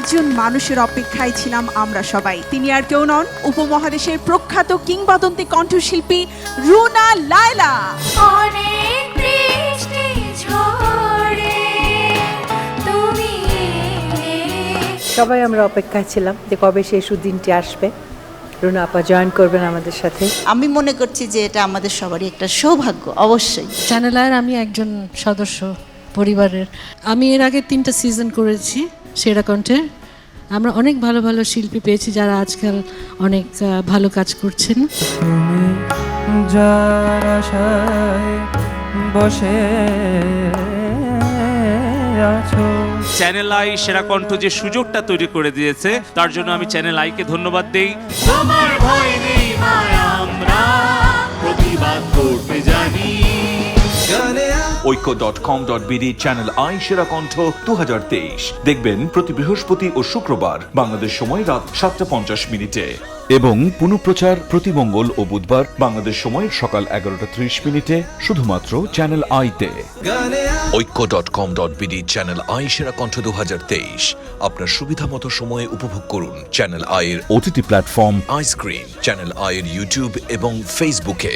একজন মানুষের অপেক্ষায় ছিলাম আমরা সবাই। তিনি আর কেউ নন, উপমহাদেশের প্রখ্যাত কিংবদন্তি কণ্ঠশিল্পী রুনা লায়লা। অনেক বৃষ্টি ঝড়ে তুমি সবাই আমরা অপেক্ষায় ছিলাম যে কবে সেই সুদিনটি আসবে, রুনা আপা জয়েন করবেন আমাদের সাথে। আমি মনে করছি যে এটা আমাদের সবারই একটা সৌভাগ্য। অবশ্যই চ্যানেল আয়ের আমি একজন সদস্য পরিবারের। আমি এর আগে 3টা সিজন করেছি সেরা কণ্ঠে। আমরা অনেক ভালো ভালো শিল্পী পেয়েছি যারা আজকাল অনেক ভালো কাজ করছেন। তুমি যার আশায় বসে আছো। চ্যানেল আই সেরা কণ্ঠ যে সুযোগটা তৈরি করে দিয়েছে তার জন্য আমি চ্যানেল আইকে ধন্যবাদ দেই। তোমার ভয় নেই মায়া, আমরা প্রতিবাদ করতে জানি। Oikko.com.bd চ্যানেল আই সেরা কণ্ঠ 2023 দেখবেন প্রতি বৃহস্পতি ও শুক্রবার বাংলাদেশ সময় রাত 7:50 এবং পুনঃপ্রচার প্রতি মঙ্গল ও বুধবার বাংলাদেশ সময় সকাল 11:30 শুধুমাত্র চ্যানেল আইতে। Oikko.com.bd চ্যানেল আই সেরা কণ্ঠ 2023 আপনার সুবিধা মতো সময়ে উপভোগ করুন। চ্যানেল আইয়ের ওটিটি প্ল্যাটফর্ম আইস্ক্রিন, চ্যানেল আইয়ের ইউটিউব এবং ফেসবুকে।